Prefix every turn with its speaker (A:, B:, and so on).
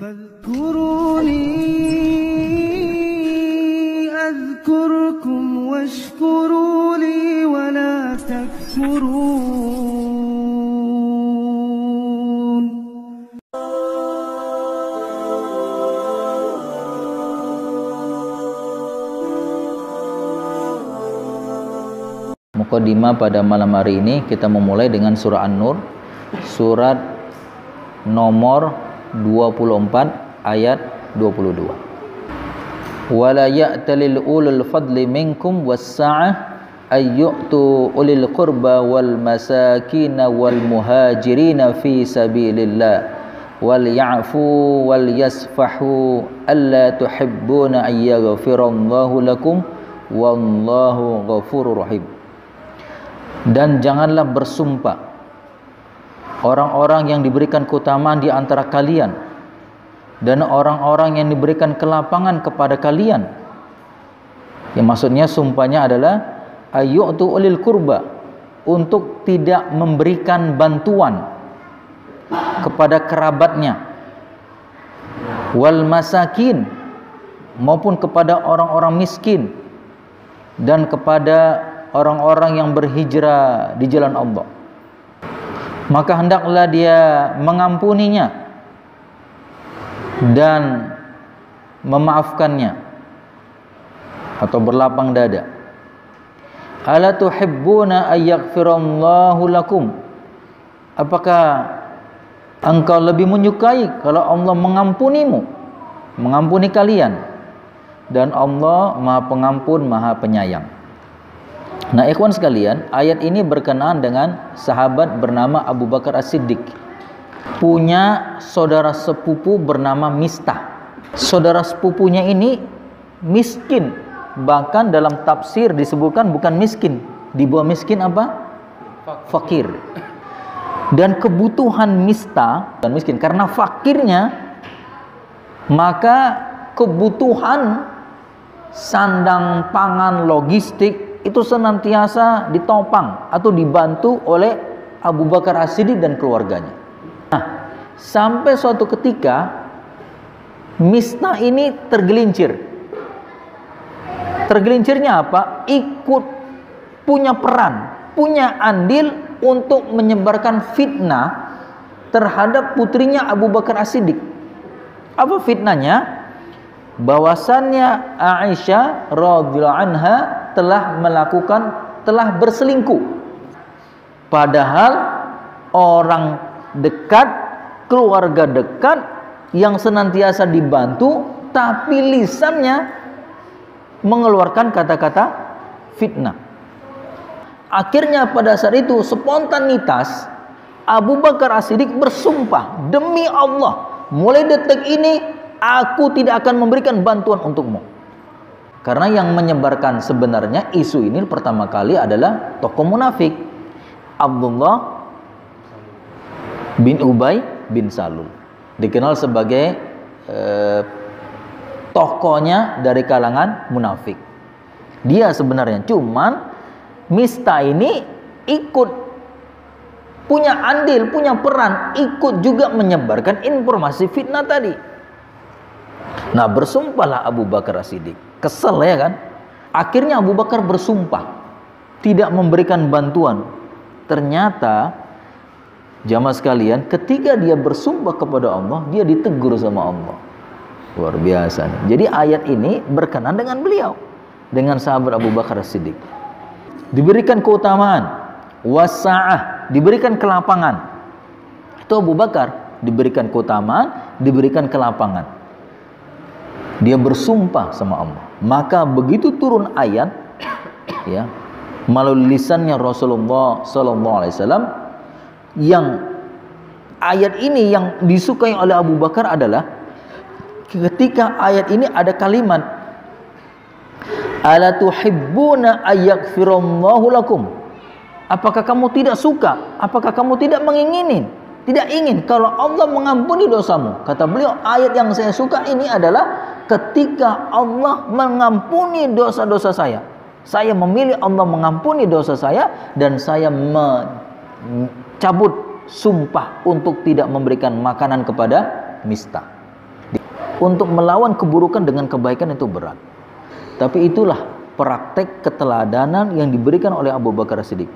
A: فاذكروني أذكركم واشكروا لي ولا تكفرون.
B: Mukadimah pada malam hari ini kita memulai dengan surah An-Nur, surat nomor 24 ayat 22. Wala ya'talil ulul fadli minkum was-sa'ah ayyu'tu ulil qurba wal masakin wal muhajirin fi sabilillah wal ya'fu wal yasfahu alla tuhibbuna ayyaghfirallahu lakum wallahu ghafurur rahim. Dan janganlah bersumpah orang-orang yang diberikan keutamaan di antara kalian dan orang-orang yang diberikan kelapangan kepada kalian. Yang maksudnya sumpahnya adalah ayyu'tu ulil qurba, untuk tidak memberikan bantuan kepada kerabatnya, wal masakin, maupun kepada orang-orang miskin, dan kepada orang-orang yang berhijrah di jalan Allah. Maka hendaklah dia mengampuninya dan memaafkannya atau berlapang dada. Ala tuhibbuna ayyaghfirallahu lakum, apakah engkau lebih menyukai kalau Allah mengampunimu, mengampuni kalian? Dan Allah Maha Pengampun, Maha Penyayang. Nah, ikhwan sekalian, ayat ini berkenaan dengan sahabat bernama Abu Bakar As-Siddiq. Punya saudara sepupu bernama Mistah. Saudara sepupunya ini miskin. Bahkan dalam tafsir disebutkan bukan miskin. Di bawah miskin apa? Fakir. Dan kebutuhan Mistah, bukan miskin, karena fakirnya, maka kebutuhan sandang pangan, logistik itu senantiasa ditopang atau dibantu oleh Abu Bakar As-Siddiq dan keluarganya. Nah, sampai suatu ketika Mistah ini tergelincir. Tergelincirnya apa? Ikut punya peran, punya andil untuk menyebarkan fitnah terhadap putrinya Abu Bakar As-Siddiq. Apa fitnahnya? Bahwasannya Aisyah radhiyallahu anha telah berselingkuh, padahal orang dekat, keluarga dekat yang senantiasa dibantu, tapi lisannya mengeluarkan kata-kata fitnah. Akhirnya pada saat itu spontanitas Abu Bakar As-Siddiq bersumpah, demi Allah, mulai detik ini aku tidak akan memberikan bantuan untukmu. Karena yang menyebarkan sebenarnya isu ini pertama kali adalah tokoh munafik, Abdullah bin Ubay bin Salul, dikenal sebagai tokohnya dari kalangan munafik. Dia sebenarnya, cuman Mistah ini ikut punya andil, punya peran, ikut juga menyebarkan informasi fitnah tadi. Nah, bersumpahlah Abu Bakar As-Siddiq. Kesel ya kan? Akhirnya Abu Bakar bersumpah tidak memberikan bantuan. Ternyata jamaah sekalian, ketika dia bersumpah kepada Allah, dia ditegur sama Allah. Luar biasa nih. Jadi ayat ini berkenaan dengan beliau, dengan sahabat Abu Bakar As-Siddiq. Diberikan keutamaan, wasa'ah, diberikan kelapangan. Itu Abu Bakar diberikan keutamaan, diberikan kelapangan. Dia bersumpah sama Allah. Maka begitu turun ayat, ya, melalui lisannya Rasulullah SAW, yang ayat ini yang disukai oleh Abu Bakar adalah ketika ayat ini ada kalimat ala tuhibbuna ayyaghfirallahu lakum, apakah kamu tidak suka, apakah kamu tidak tidak ingin kalau Allah mengampuni dosamu? Kata beliau, ayat yang saya suka ini adalah ketika Allah mengampuni dosa-dosa saya. Saya memilih Allah mengampuni dosa saya, dan saya mencabut sumpah untuk tidak memberikan makanan kepada Mistah. Untuk melawan keburukan dengan kebaikan itu berat. Tapi itulah praktek keteladanan yang diberikan oleh Abu Bakar Siddiq.